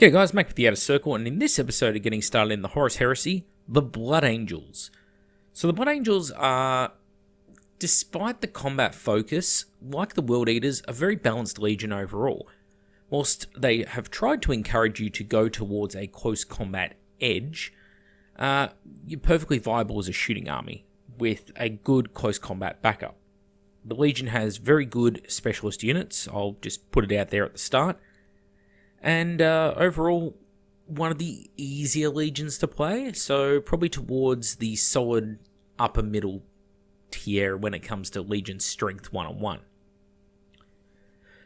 Yeah guys, Mac with the Outer Circle, and in this episode of getting started in the Horus Heresy, the Blood Angels. So the Blood Angels are, despite the combat focus, like the World Eaters, a very balanced legion overall. Whilst they have tried to encourage you to go towards a close combat edge, you're perfectly viable as a shooting army, with a good close combat backup. The Legion has very good specialist units, I'll just put it out there at the start. And overall, one of the easier legions to play, so probably towards the solid upper middle tier when it comes to legion strength one-on-one.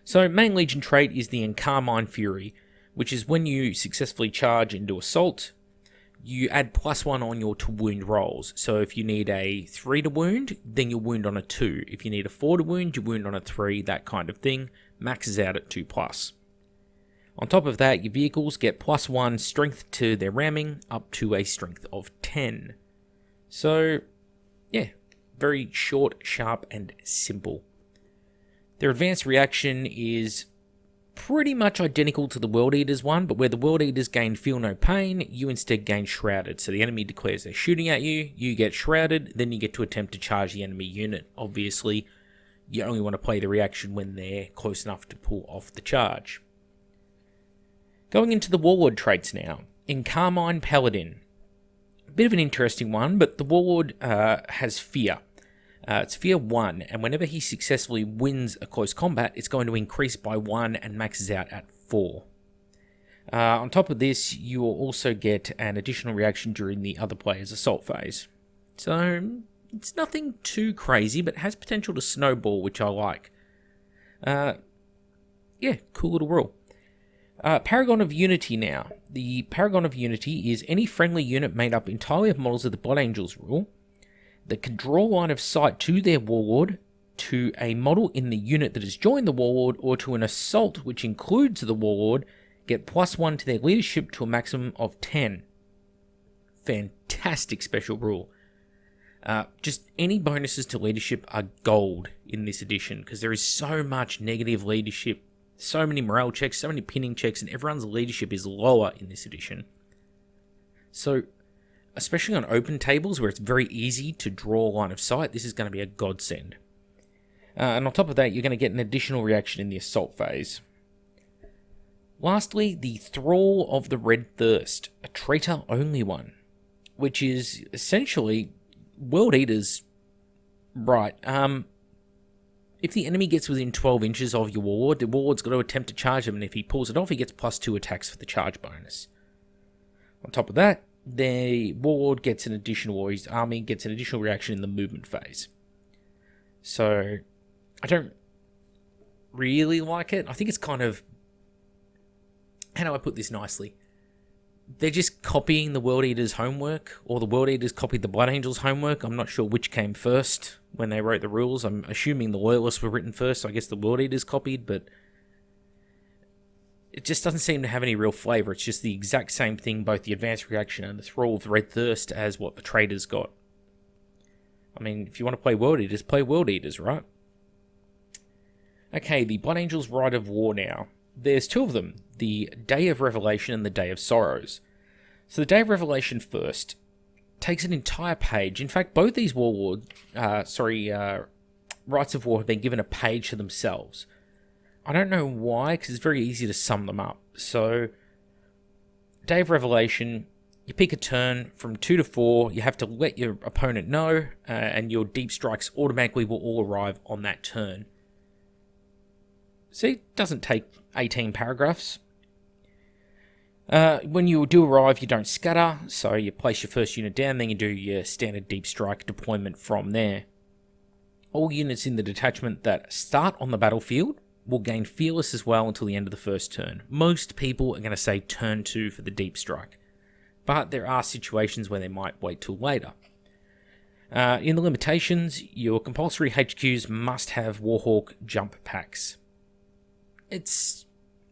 So main legion trait is the Encarmine Fury, which is when you successfully charge into assault, you add +1 on your to wound rolls. So if you need a 3 to wound, then you wound on a 2. If you need a 4 to wound, you wound on a 3, that kind of thing. Maxes out at 2+. On top of that, your vehicles get +1 strength to their ramming, up to a strength of 10. So, yeah, very short, sharp, and simple. Their advanced reaction is pretty much identical to the World Eaters one, but where the World Eaters gain Feel No Pain, you instead gain Shrouded. So the enemy declares they're shooting at you, you get Shrouded, then you get to attempt to charge the enemy unit. Obviously, you only want to play the reaction when they're close enough to pull off the charge. Going into the Warlord traits now. Encarmine Paladin. A bit of an interesting one, but the Warlord has Fear. It's Fear 1, and whenever he successfully wins a close combat, it's going to increase by 1 and maxes out at 4. On top of this, you will also get an additional reaction during the other player's assault phase. So, it's nothing too crazy, but it has potential to snowball, which I like. Yeah, cool little rule. Paragon of Unity now. The Paragon of Unity is any friendly unit made up entirely of models of the Blood Angels rule that can draw line of sight to their Warlord, to a model in the unit that has joined the Warlord, or to an assault which includes the Warlord, get +1 to their leadership to a maximum of 10. Fantastic special rule. Just any bonuses to leadership are gold in this edition, because there is so much negative leadership. So many morale checks, so many pinning checks, and everyone's leadership is lower in this edition. So, especially on open tables where it's very easy to draw line of sight, this is going to be a godsend. And on top of that, you're going to get an additional reaction in the assault phase. Lastly, the Thrall of the Red Thirst, a traitor-only one, which is essentially World Eaters. Right, if the enemy gets within 12 inches of your Warlord, the Warlord's got to attempt to charge him, and if he pulls it off, he gets +2 attacks for the charge bonus. On top of that, the Warlord gets an additional, or his army gets an additional reaction in the movement phase. So, I don't really like it. I think it's kind of, how do I put this nicely? They're just copying the World Eaters' homework, or the World Eaters copied the Blood Angels' homework. I'm not sure which came first when they wrote the rules. I'm assuming the Loyalists were written first, so I guess the World Eaters copied, but it just doesn't seem to have any real flavour. It's just the exact same thing, both the advanced reaction and the Thrall of Red Thirst, as what the Traitors got. I mean, if you want to play World Eaters, play World Eaters, right? Okay, the Blood Angels' Rite of War now. There's 2 of them, the Day of Revelation and the Day of Sorrows. So the Day of Revelation first takes an entire page. In fact, both these Rites of War have been given a page to themselves. I don't know why, because it's very easy to sum them up. So, Day of Revelation, you pick a turn from 2 to 4, you have to let your opponent know, and your deep strikes automatically will all arrive on that turn. See, it doesn't take 18 paragraphs. When you do arrive, you don't scatter, so you place your first unit down, then you do your standard deep strike deployment from there. All units in the detachment that start on the battlefield will gain Fearless as well until the end of the first turn. Most people are going to say turn 2 for the deep strike, but there are situations where they might wait till later. In the limitations, your compulsory HQs must have Warhawk jump packs. It's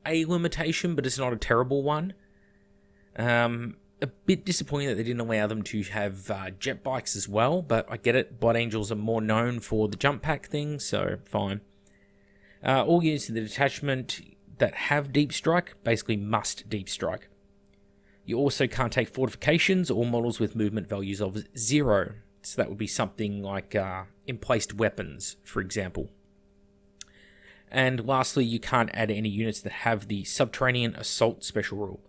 a limitation, but it's not a terrible one. A bit disappointing that they didn't allow them to have jet bikes as well, but I get it. Blood Angels are more known for the jump pack thing, so fine. All units in the detachment that have deep strike basically must deep strike. You also can't take fortifications or models with movement values of 0. So that would be something like emplaced weapons, for example. And lastly, you can't add any units that have the Subterranean Assault special rule.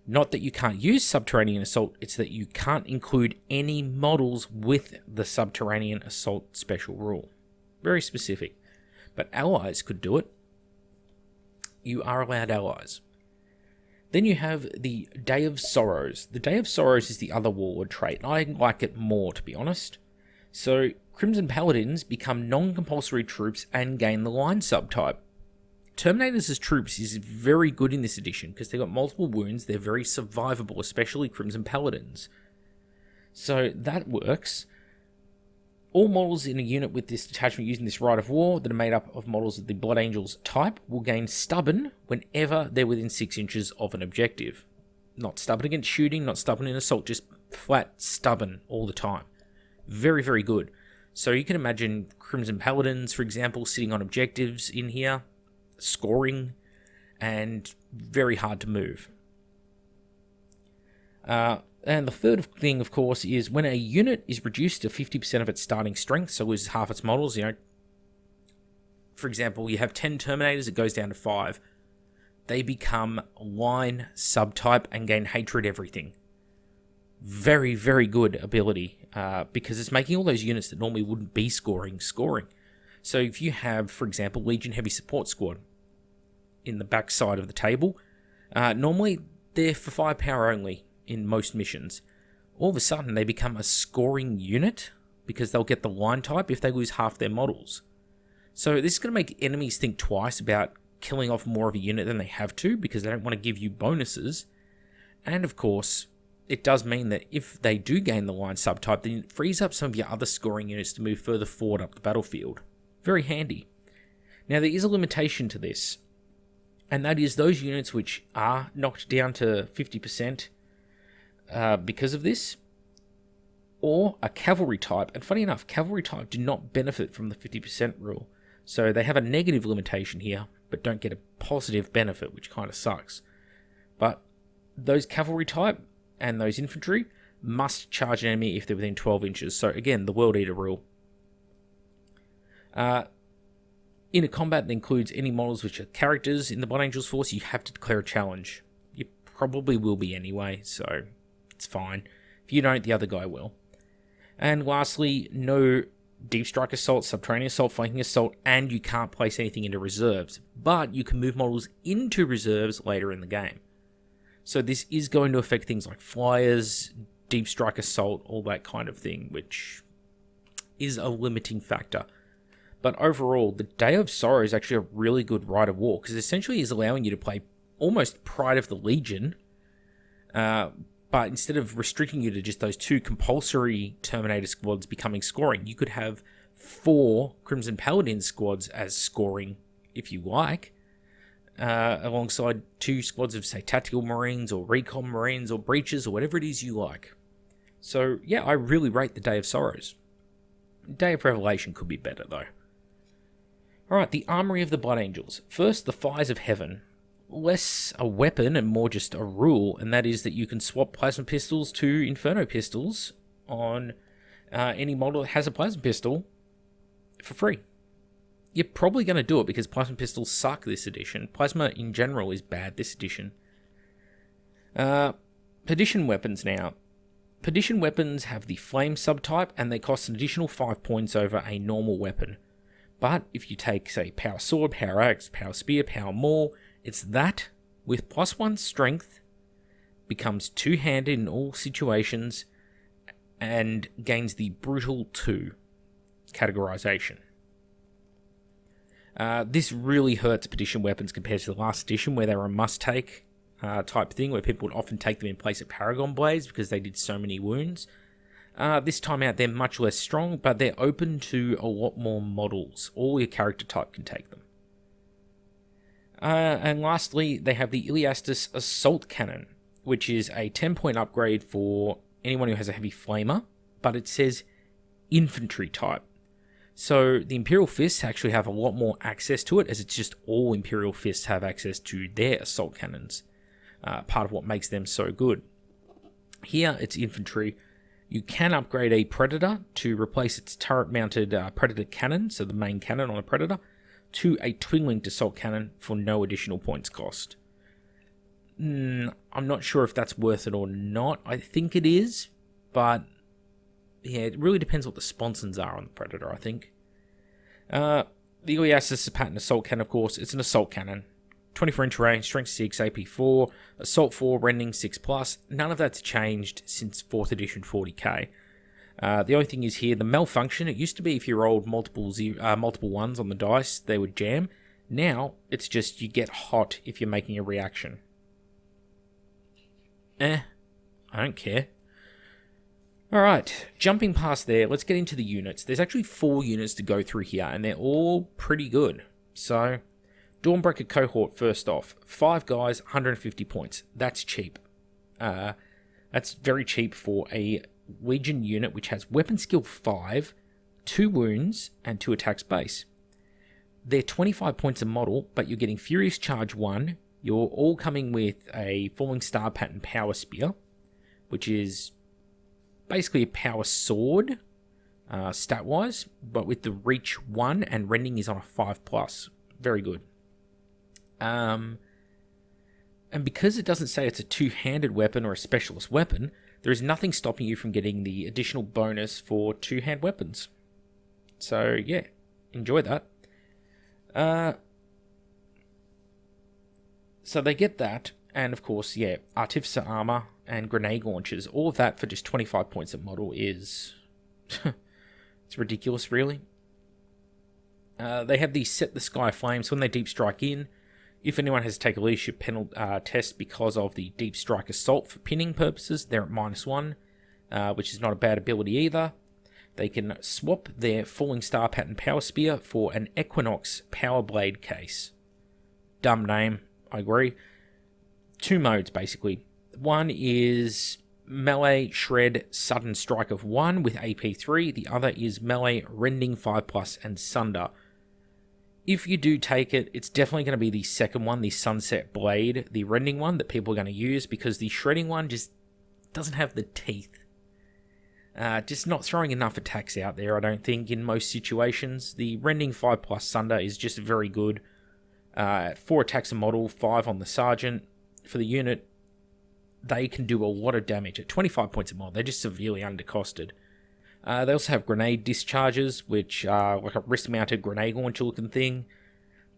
Not that you can't use Subterranean Assault, it's that you can't include any models with the Subterranean Assault special rule. Very specific. But allies could do it. You are allowed allies. Then you have the Day of Sorrows. The Day of Sorrows is the other Warlord trait. I like it more, to be honest. So, Crimson Paladins become non-compulsory troops and gain the line subtype. Terminators as troops is very good in this edition because they've got multiple wounds, they're very survivable, especially Crimson Paladins. So that works. All models in a unit with this detachment using this Rite of War that are made up of models of the Blood Angels type will gain Stubborn whenever they're within 6 inches of an objective. Not stubborn against shooting, not stubborn in assault, just flat stubborn all the time. Very, very good. So you can imagine Crimson Paladins, for example, sitting on objectives in here, scoring, and very hard to move. And the third thing, of course, is when a unit is reduced to 50% of its starting strength, so loses half its models, for example, you have 10 Terminators, it goes down to 5. They become line subtype and gain hatred everything. Very, very good ability, because it's making all those units that normally wouldn't be scoring. So if you have, for example, Legion Heavy Support Squad in the back side of the table, normally they're for firepower only in most missions. All of a sudden they become a scoring unit because they'll get the line type if they lose half their models. So this is going to make enemies think twice about killing off more of a unit than they have to because they don't want to give you bonuses. And of course, it does mean that if they do gain the line subtype, then it frees up some of your other scoring units to move further forward up the battlefield. Very handy. Now there is a limitation to this, and that is those units which are knocked down to 50% because of this, or a cavalry type. And funny enough, cavalry type do not benefit from the 50% rule. So they have a negative limitation here, but don't get a positive benefit, which kind of sucks. But those cavalry type and those infantry must charge an enemy if they're within 12 inches. So again, the World Eater rule. In a combat that includes any models which are characters in the Blood Angels force, you have to declare a challenge. You probably will be anyway, so it's fine. If you don't, the other guy will. And lastly, no Deep Strike Assault, Subterranean Assault, Flanking Assault, and you can't place anything into reserves. But you can move models into reserves later in the game. So this is going to affect things like Flyers, Deep Strike Assault, all that kind of thing, which is a limiting factor. But overall, the Day of Sorrow is actually a really good Rite of War, because essentially is allowing you to play almost Pride of the Legion, but instead of restricting you to just those 2 compulsory Terminator squads becoming scoring, you could have 4 Crimson Paladin squads as scoring, if you like, alongside 2 squads of, say, Tactical Marines, or Recon Marines, or Breaches, or whatever it is you like. So, yeah, I really rate the Day of Sorrows. Day of Revelation could be better, though. Alright, the Armory of the Blood Angels. First, the Fires of Heaven. Less a weapon and more just a rule, and that is that you can swap plasma pistols to Inferno pistols on any model that has a plasma pistol for free. You're probably going to do it because plasma pistols suck this edition. Plasma in general is bad this edition. Perdition weapons now. Perdition weapons have the flame subtype and they cost an additional 5 points over a normal weapon. But if you take, say, Power Sword, Power Axe, Power Spear, Power Maul, it's that with +1 strength, becomes two-handed in all situations, and gains the Brutal 2 categorization. This really hurts Perdition weapons compared to the last edition, where they were a must-take type thing, where people would often take them in place of Paragon Blades because they did so many wounds. This time out, they're much less strong, but they're open to a lot more models. All your character type can take them. And lastly, they have the Iliastus Assault Cannon, which is a 10-point upgrade for anyone who has a heavy flamer, but it says infantry type. So the Imperial Fists actually have a lot more access to it, as it's just all Imperial Fists have access to their assault cannons. Part of what makes them so good. Here, it's infantry. You can upgrade a Predator to replace its turret-mounted Predator cannon, so the main cannon on a Predator, to a twin-linked assault cannon for no additional points cost. I'm not sure if that's worth it or not. I think it is, but yeah, it really depends what the sponsons are on the Predator, I think. The Iliastus pattern assault cannon, of course, it's an assault cannon. 24-inch range, strength 6, AP 4, assault 4, rending 6+. None of that's changed since 4th edition 40k. The only thing is here, the malfunction. It used to be if you rolled multiple ones on the dice, they would jam. Now, it's just you get hot if you're making a reaction. I don't care. Alright, jumping past there, let's get into the units. There's actually 4 units to go through here, and they're all pretty good. So, Dawnbreaker Cohort first off. 5 guys, 150 points. That's cheap. That's very cheap for a Legion unit which has Weapon Skill 5, 2 wounds, and 2 attacks base. They're 25 points a model, but you're getting Furious Charge 1. You're all coming with a Falling Star Pattern Power Spear, which is basically a power sword, stat-wise, but with the Reach 1 and Rending is on a 5+. Very good. And because it doesn't say it's a two-handed weapon or a specialist weapon, there is nothing stopping you from getting the additional bonus for two-hand weapons. So, yeah, enjoy that. So they get that, and of course, yeah, Artificer Armor and Grenade Launchers. All of that for just 25 points a model is... it's ridiculous, really. They have these Set the Sky Flames. When they deep strike in, if anyone has to take a leadership test because of the deep strike assault for pinning purposes, they're at -1, which is not a bad ability either. They can swap their Falling Star Pattern Power Spear for an Equinox Power Blade case. Dumb name, I agree. 2 modes, basically. One is Melee Shred Sudden Strike of 1 with AP 3. The other is Melee Rending 5+, and Sunder. If you do take it, it's definitely going to be the second one, the Sunset Blade, the Rending one that people are going to use, because the Shredding one just doesn't have the teeth. Just not throwing enough attacks out there, I don't think, in most situations. The Rending 5+ Sunder is just very good. 4 attacks a model, 5 on the Sergeant. For the unit, they can do a lot of damage. At 25 points a model, they're just severely undercosted. They also have grenade discharges, which are like a wrist-mounted grenade launcher looking thing.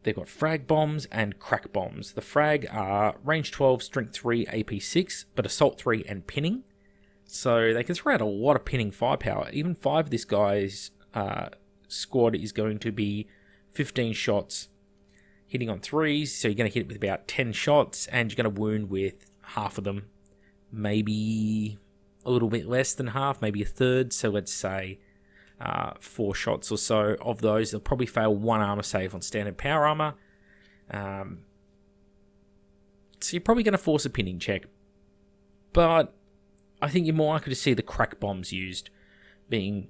They've got frag bombs and crack bombs. The frag are range 12, strength 3, AP 6, but assault 3 and pinning. So they can throw out a lot of pinning firepower. Even 5 of this guy's squad is going to be 15 shots, hitting on 3s. So you're going to hit it with about 10 shots, and you're going to wound with half of them. Maybe a little bit less than half, maybe a third. So let's say 4 shots or so of those. They'll probably fail 1 armor save on standard power armor. So you're probably going to force a pinning check. But I think you're more likely to see the crack bombs used, being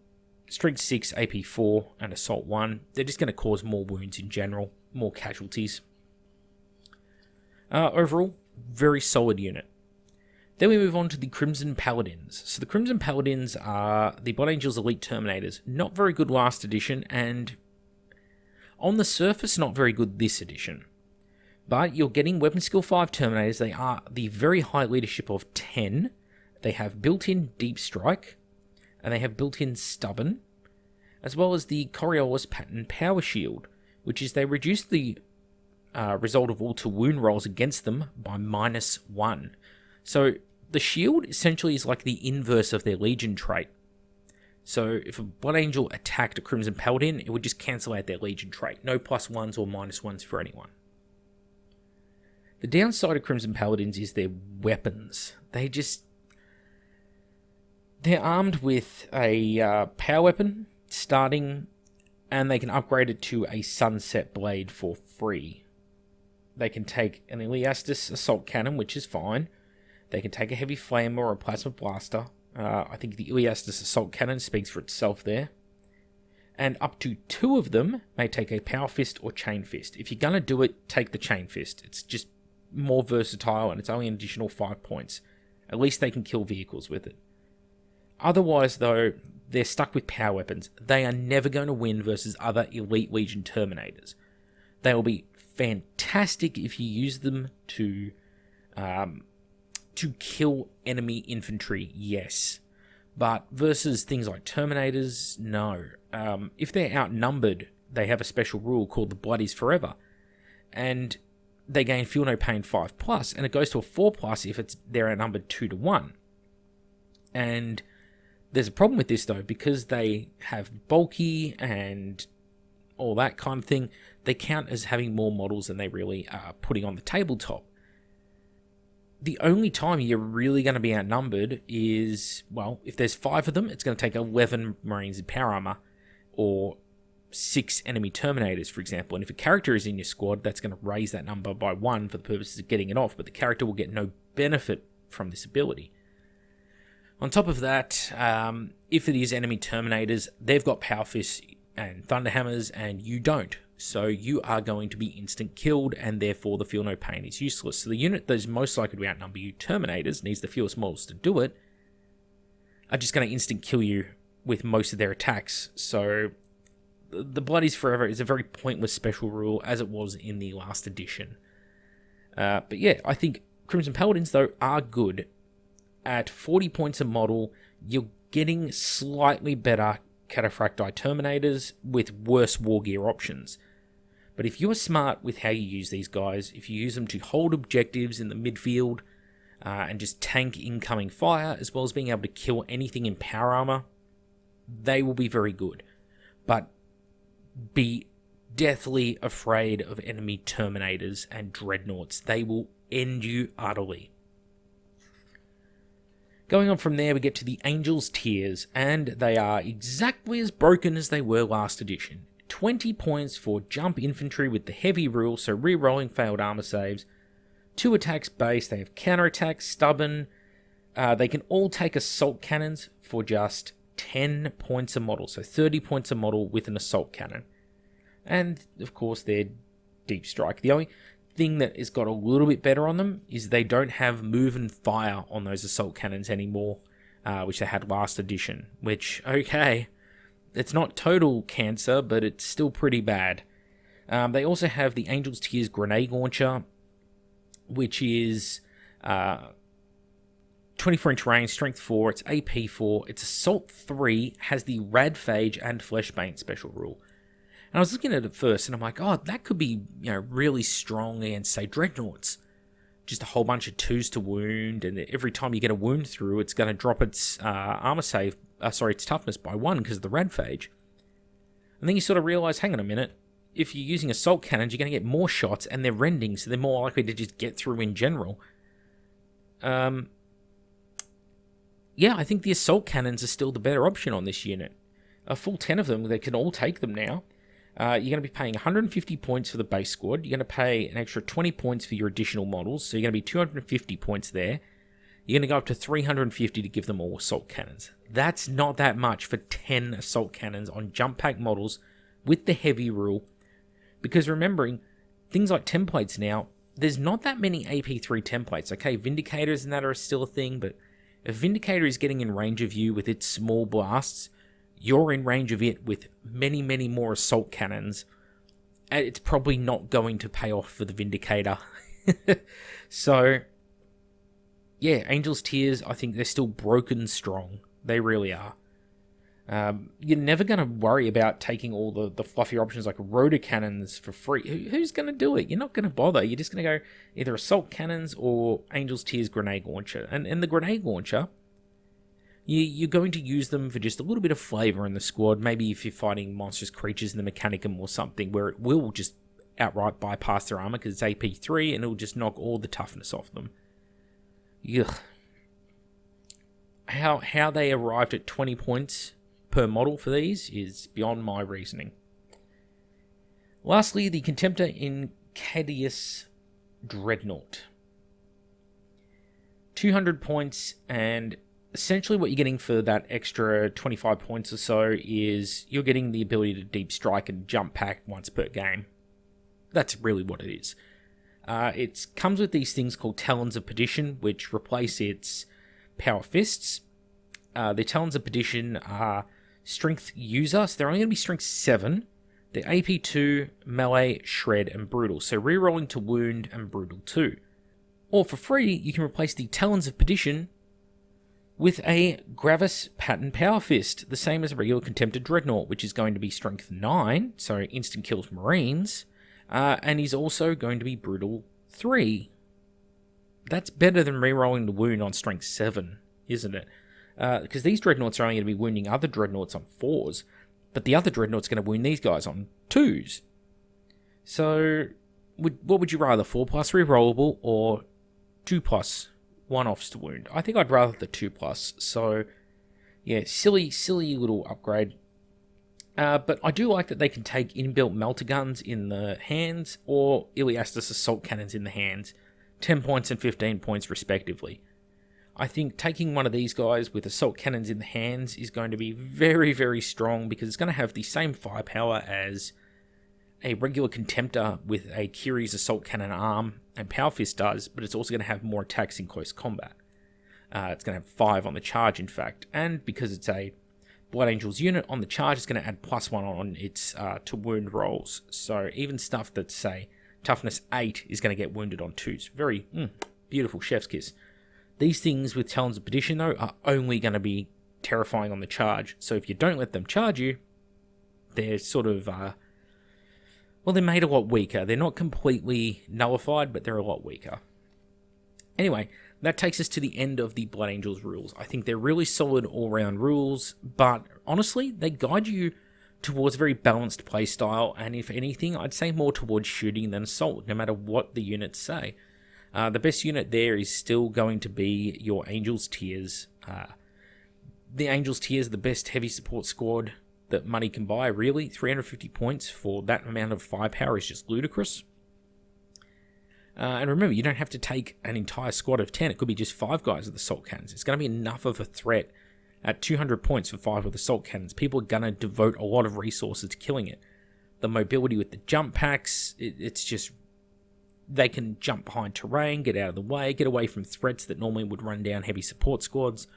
strength 6, AP 4, and assault 1. They're just going to cause more wounds in general, more casualties. Overall, very solid unit. Then we move on to the Crimson Paladins. So the Crimson Paladins are the Blood Angels Elite Terminators. Not very good last edition, and on the surface, not very good this edition. But you're getting Weapon Skill 5 Terminators. They are the very high leadership of 10. They have built-in Deep Strike, and they have built-in Stubborn, as well as the Coriolis Pattern Power Shield, which is they reduce the result of all to wound rolls against them by -1. So the shield essentially is like the inverse of their Legion trait. So if a Blood Angel attacked a Crimson Paladin, it would just cancel out their Legion trait. No +1s or -1s for anyone. The downside of Crimson Paladins is their weapons. They're armed with a power weapon starting, and they can upgrade it to a Sunset Blade for free. They can take an Iliastus Assault Cannon, which is fine. They can take a Heavy Flamer or a Plasma Blaster. I think the Iliastus Assault Cannon speaks for itself there. and up to 2 of them may take a Power Fist or Chain Fist. If you're going to do it, take the Chain Fist. It's just more versatile, and it's only an additional 5 points. At least they can kill vehicles with it. Otherwise, though, they're stuck with power weapons. They are never going to win versus other Elite Legion Terminators. They will be fantastic if you use them to kill enemy infantry, yes. But versus things like Terminators, no. If they're outnumbered, they have a special rule called the Blood is Forever. And they gain Feel No Pain 5+, and it goes to a 4+ if they're outnumbered 2 to 1. And there's a problem with this, though, because they have bulky and all that kind of thing. They count as having more models than they really are putting on the tabletop. The only time you're really going to be outnumbered is, well, if there's 5 of them, it's going to take 11 Marines in power armor, or 6 enemy Terminators, for example. And if a character is in your squad, that's going to raise that number by 1 for the purposes of getting it off, but the character will get no benefit from this ability. On top of that, if it is enemy Terminators, they've got Power Fists and Thunderhammers, and you don't. So you are going to be instant killed, and therefore the Feel No Pain is useless. So the unit that is most likely to outnumber you, Terminators, needs the fewest models to do it, are just going to instant kill you with most of their attacks. So the Blood is Forever is a very pointless special rule, as it was in the last edition. But yeah, I think Crimson Paladins, though, are good. At 40 points a model, you're getting slightly better Cataphracti Terminators with worse wargear options. But if you're smart with how you use these guys, if you use them to hold objectives in the midfield and just tank incoming fire, as well as being able to kill anything in power armor, they will be very good. But be deathly afraid of enemy Terminators and Dreadnoughts. They will end you utterly. Going on from there, we get to the Angels tiers, and they are exactly as broken as they were last edition. 20 points for Jump Infantry with the heavy rule, so re-rolling failed armor saves. 2 attacks base, they have counterattack, stubborn. They can all take assault cannons for just 10 points a model, so 30 points a model with an assault cannon. And, of course, they're deep strike. The only thing that has got a little bit better on them is they don't have move and fire on those assault cannons anymore, which they had last edition, which, okay, it's not total cancer, but it's still pretty bad. They also have the Angels Tiers Grenade Launcher, which is 24-inch range, strength 4, it's AP 4, it's assault 3, has the Radphage and Fleshbane special rule. And I was looking at it first, and I'm like, oh, that could be, really strong against, say, Dreadnoughts. Just a whole bunch of 2s to wound, and every time you get a wound through, it's going to drop its its toughness by 1 because of the Radphage. And then you sort of realise, hang on a minute, if you're using assault cannons, you're going to get more shots, and they're rending, so they're more likely to just get through in general. Yeah, I think the assault cannons are still the better option on this unit. A full 10 of them, they can all take them now. You're going to be paying 150 points for the base squad. You're going to pay an extra 20 points for your additional models, so you're going to be 250 points there. You're going to go up to 350 to give them all assault cannons. That's not that much for 10 assault cannons on jump pack models with the heavy rule. Because remembering, things like templates now, there's not that many AP3 templates. Okay, Vindicators and that are still a thing, but if Vindicator is getting in range of you with its small blasts, you're in range of it with many, many more assault cannons. And it's probably not going to pay off for the Vindicator. So, yeah, Angels Tiers, I think they're still broken strong. They really are. You're never going to worry about taking all the fluffier options like rotor cannons for free. Who's going to do it? You're not going to bother. You're just going to go either assault cannons or Angels Tiers Grenade Launcher. And the Grenade Launcher, you're going to use them for just a little bit of flavour in the squad. Maybe if you're fighting monstrous creatures in the Mechanicum or something, where it will just outright bypass their armour because it's AP3 and it'll just knock all the toughness off them. Ugh. How they arrived at 20 points per model for these is beyond my reasoning. Lastly, the Contemptor Incadius Dreadnought. 200 points, and essentially what you're getting for that extra 25 points or so is you're getting the ability to deep strike and jump pack once per game. That's really what it is. It comes with these things called Talons of Perdition, which replace its Power Fists. The Talons of Perdition are Strength User, so they're only going to be Strength 7. They're AP 2, Melee, Shred, and Brutal, so rerolling to Wound and Brutal 2. Or for free, you can replace the Talons of Perdition with a Gravis Pattern Power Fist, the same as a regular Contempted Dreadnought, which is going to be Strength 9, so instant kills Marines, and is also going to be Brutal 3. That's better than rerolling the wound on Strength 7, isn't it? Because these Dreadnoughts are only going to be wounding other Dreadnoughts on 4s, but the other Dreadnought's going to wound these guys on 2s. So, what would you rather, 4+ rerollable or 2+ one-offs to wound? I think I'd rather the 2+, so yeah, silly little upgrade. But I do like that they can take inbuilt melter guns in the hands or Iliastus assault cannons in the hands, 10 points and 15 points respectively. I think taking one of these guys with assault cannons in the hands is going to be very, very strong because it's going to have the same firepower as a regular Contemptor with a Kiri's assault cannon arm and Power Fist does, but it's also going to have more attacks in close combat. It's going to have 5 on the charge, in fact, and because it's a Blood Angels unit on the charge, it's going to add +1 on its to wound rolls. So even stuff that's, say, toughness 8 is going to get wounded on 2s. Very beautiful chef's kiss. These things with Talons of Perdition, though, are only going to be terrifying on the charge. So if you don't let them charge you, they're sort of, well, they're made a lot weaker. They're not completely nullified, but they're a lot weaker. Anyway, that takes us to the end of the Blood Angels rules. I think they're really solid all-round rules, but honestly, they guide you towards a very balanced playstyle, and if anything, I'd say more towards shooting than assault, no matter what the units say. The best unit there is still going to be your Angels Tiers. The Angels Tiers are the best heavy support squad that money can buy, really. 350 points for that amount of firepower is just ludicrous. And remember, you don't have to take an entire squad of 10. It could be just 5 guys with assault cannons. It's going to be enough of a threat at 200 points for 5 with assault cannons. People are going to devote a lot of resources to killing it. The mobility with the jump packs, it's just... They can jump behind terrain, get out of the way, get away from threats that normally would run down heavy support squads,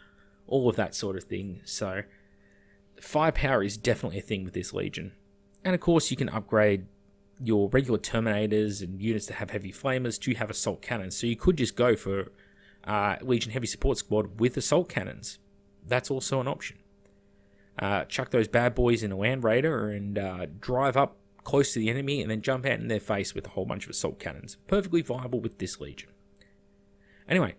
all of that sort of thing. So, firepower is definitely a thing with this Legion. And of course, you can upgrade your regular Terminators and units that have heavy flamers to have assault cannons. So you could just go for Legion Heavy Support Squad with assault cannons. That's also an option. Chuck those bad boys in a Land Raider and drive up close to the enemy and then jump out in their face with a whole bunch of assault cannons. Perfectly viable with this Legion. Anyway,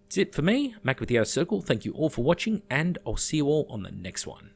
that's it for me. Mac with the Outer Circle. Thank you all for watching, and I'll see you all on the next one.